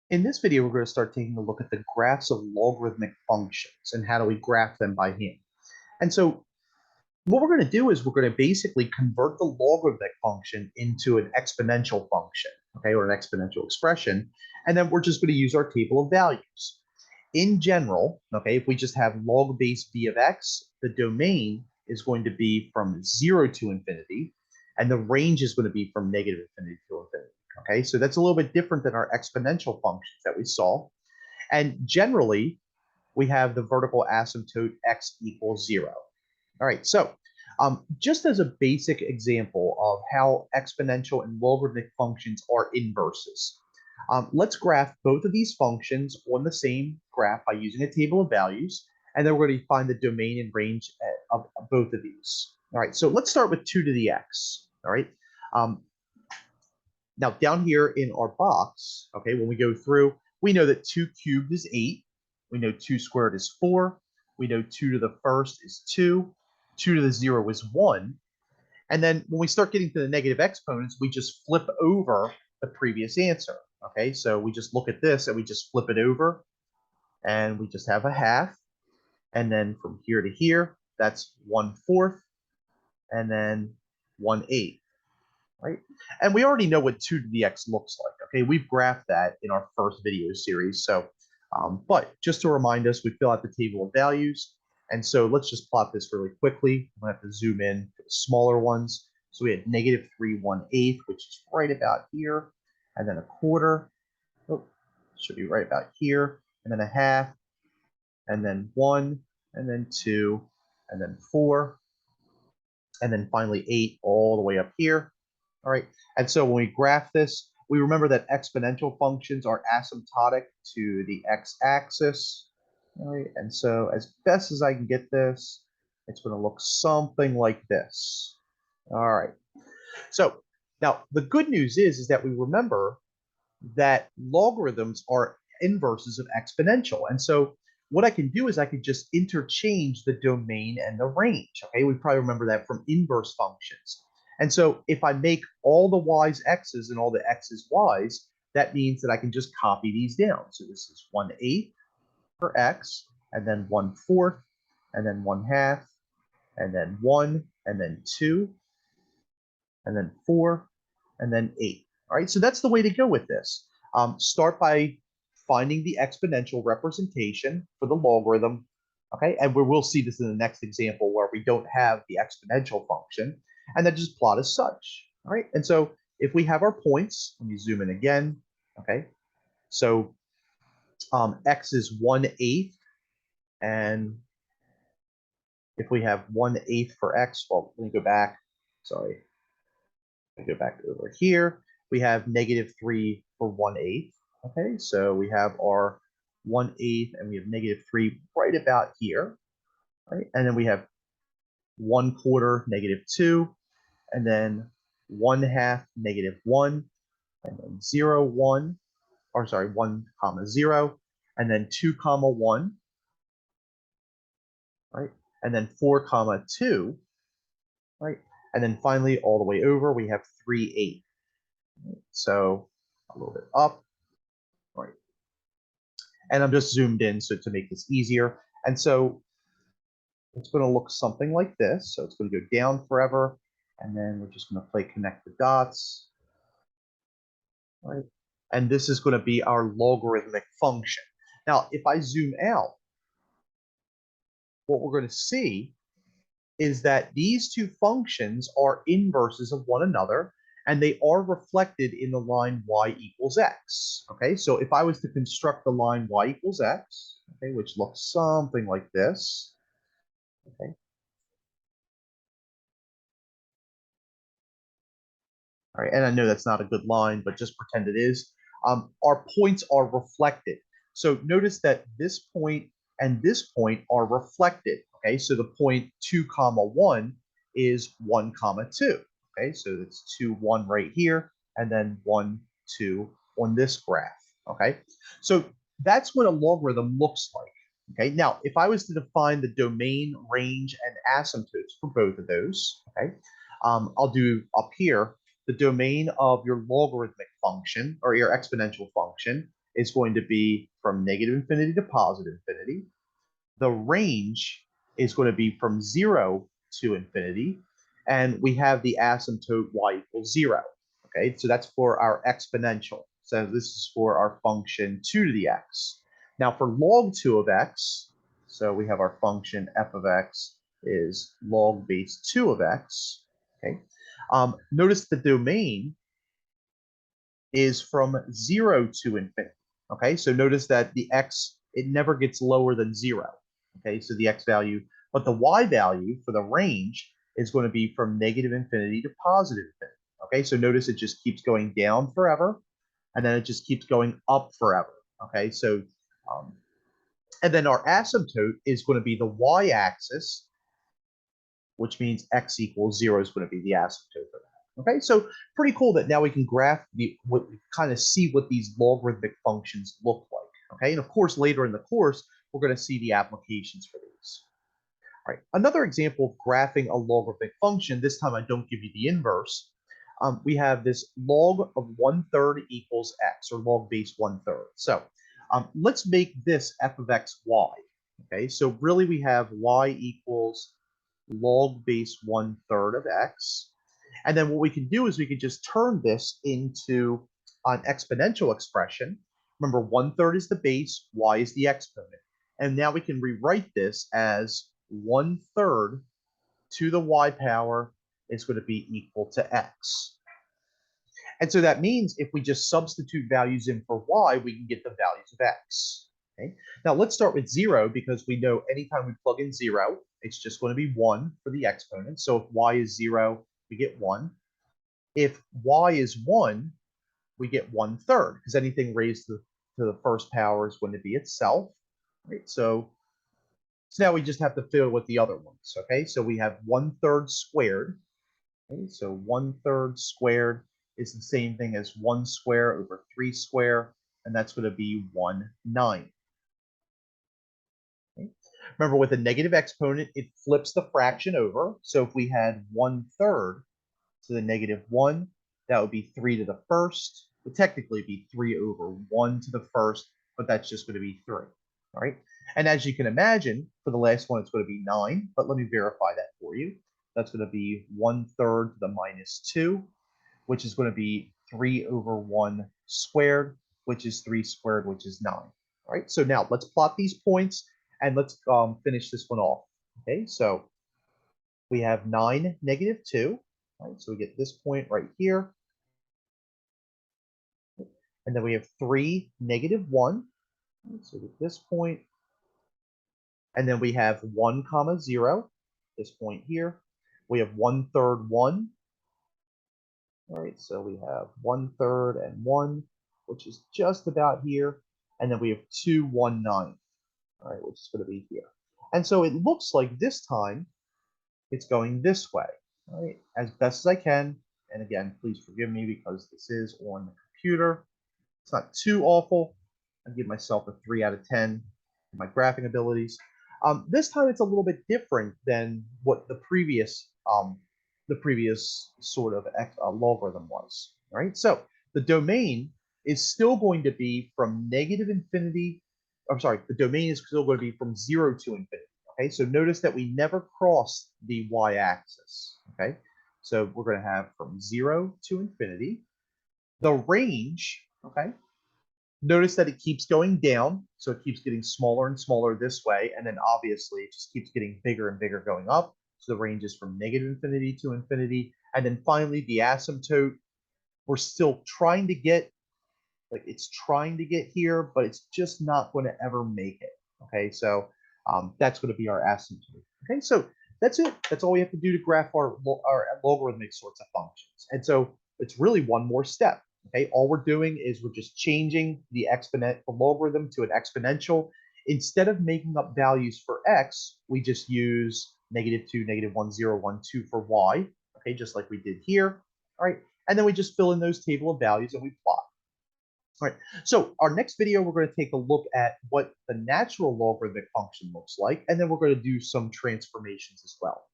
In this video, we're going to start taking a look at the graphs of logarithmic functions and how do we graph them by hand. And so what we're going to do is we're going to basically convert the logarithmic function into an exponential function, okay, or an exponential expression. And then we're just going to use our table of values. In general, okay, if we just have log base b of x, the domain is going to be from 0 to infinity, and the range is going to be from negative infinity to infinity. Okay, so that's a little bit different than our exponential functions that we saw. And generally, we have the vertical asymptote x equals 0. All right, so just as a basic example of how exponential and logarithmic functions are inverses, let's graph both of these functions on the same graph by using a table of values, and then we're going to find the domain and range of both of these. All right, so let's start with 2 to the x. All right. Um, now down here in our box, okay, when we go through, we know that 2 cubed is 8. We know 2 squared is 4. We know 2 to the first is 2. 2 to the 0 is 1. And then when we start getting to the negative exponents, we just flip over the previous answer. Okay, so we just look at this and we just flip it over and we just have a half. And then from here to here, that's 1/4 and then 1/8. Right? And we already know what 2 to the x looks like. Okay, we've graphed that in our first video series. So, but just to remind us, we fill out the table of values. And so let's just plot this really quickly. I'm going to have to zoom in for the smaller ones. So we had -3 1/8, which is right about here, and then a quarter. Oh, should be right about here, and then a half, and then 1, and then 2, and then 4, and then finally 8 all the way up here. All right, and so when we graph this, we remember that exponential functions are asymptotic to the x-axis. All right, and so as best as I can get this, it's going to look something like this. All right, so now the good news is that we remember that logarithms are inverses of exponential. And so what I can do is I can just interchange the domain and the range. Okay, we probably remember that from inverse functions. And so if I make all the y's x's and all the x's y's, that means that I can just copy these down. So this is 1/8 for x, and then 1/4, and then 1/2, and then 1, and then 2, and then 4, and then 8. All right, so that's the way to go with this. Start by finding the exponential representation for the logarithm, okay? And we'll see this in the next example where we don't have the exponential function, and then just plot as such, all right? And so if we have our points, let me zoom in again, okay? So x is 1/8, and if we have 1/8 for x, well, let me go back, sorry. Go back over here. We have -3 for 1/8. Okay, so we have our 1/8 and we have -3 right about here. Right, and then we have 1/4 -2, and then 1/2 -1, and then 0 1, or sorry, 1 comma 0, and then 2 comma 1, right, and then 4 comma 2, right, and then finally all the way over we have 3/8. So a little bit up, right? And I'm just zoomed in so to make this easier. And so it's going to look something like this. So it's going to go down forever, and then we're just going to play connect the dots, right? And this is going to be our logarithmic function. Now, if I zoom out, what we're going to see is that these two functions are inverses of one another, and they are reflected in the line y equals x. Okay, so if I was to construct the line y equals x, okay, which looks something like this, okay. All right, and I know that's not a good line, but just pretend it is. Our points are reflected. So notice that this point and this point are reflected. Okay, so the point 2 comma 1 is 1 comma 2. Okay, so it's 2 1 right here, and then 1 2 on this graph. Okay, so that's what a logarithm looks like. Okay, now if I was to define the domain, range, and asymptotes for both of those, okay, I'll do up here the domain of your logarithmic function or your exponential function is going to be from negative infinity to positive infinity. The range is going to be from 0 to infinity. And we have the asymptote y equals 0. Okay, so that's for our exponential. So this is for our function 2 to the x. Now for log 2 of x, so we have our function f of x is log base 2 of x. Okay, notice the domain is from 0 to infinity. Okay, so notice that the x, it never gets lower than 0. Okay, so the x value, but the y value for the range is going to be from negative infinity to positive infinity. Okay, so notice it just keeps going down forever, and then it just keeps going up forever. Okay, so, and then our asymptote is going to be the y-axis, which means x equals 0 is going to be the asymptote for that. Okay, so pretty cool that now we can graph kind of see what these logarithmic functions look like. Okay, and of course later in the course we're going to see the applications for these. All right, another example of graphing a logarithmic function. This time I don't give you the inverse. We have this log of 1/3 equals x, or log base 1/3. So let's make this f of x y. Okay, so really we have y equals log base 1/3 of x. And then what we can do is we can just turn this into an exponential expression. Remember, 1/3 is the base, y is the exponent. And now we can rewrite this as 1/3 to the y power is going to be equal to x. And so that means if we just substitute values in for y, we can get the values of x. Okay. Now let's start with 0 because we know anytime we plug in 0, it's just going to be 1 for the exponent. So if y is 0, we get 1. If y is 1, we get 1/3 because anything raised to the first power is going to be itself. Right? So now we just have to fill with the other ones. Okay, so we have 1/3 squared. Okay, so 1/3 squared is the same thing as 1 square over 3 square, and that's going to be 1/9. Okay. Remember, with a negative exponent, it flips the fraction over. So if we had 1/3 to the negative 1, that would be 3 to the first. It would technically be 3 over 1 to the first, but that's just going to be 3. All right. And as you can imagine, for the last one, it's going to be 9, but let me verify that for you. That's going to be 1/3 to the minus 2, which is going to be 3 over 1 squared, which is 3 squared, which is 9. All right, so now let's plot these points and let's finish this one off. Okay, so we have 9, negative 2. Right, so we get this point right here. And then we have 3, negative 1. Right, so with this point. And then we have 1 comma 0, this point here. We have 1/3 1. All right, so we have 1/3 and 1, which is just about here. And then we have 2 1/9, all right, which is going to be here. And so it looks like this time it's going this way, all right, as best as I can. And again, please forgive me because this is on the computer. It's not too awful. I give myself a 3 out of 10 for my graphing abilities. This time it's a little bit different than what the previous sort of logarithm was. All right, so the domain is still going to be from negative infinity. I'm sorry, the domain is still going to be from 0 to infinity. Okay, so notice that we never cross the y-axis. Okay, so we're going to have from 0 to infinity. The range, okay, notice that it keeps going down, so it keeps getting smaller and smaller this way, and then obviously it just keeps getting bigger and bigger going up. So the range is from negative infinity to infinity. And then finally, the asymptote, we're still trying to get, like it's trying to get here, but it's just not going to ever make it. Okay, so that's going to be our asymptote. Okay, so that's it. That's all we have to do to graph our logarithmic sorts of functions. And so it's really one more step. Okay, all we're doing is we're just changing the logarithm to an exponential. Instead of making up values for x, we just use -2, -1, 0, 1, 2 for y. Okay, just like we did here. All right, and then we just fill in those table of values and we plot. All right, so our next video, we're going to take a look at what the natural logarithmic function looks like, and then we're going to do some transformations as well.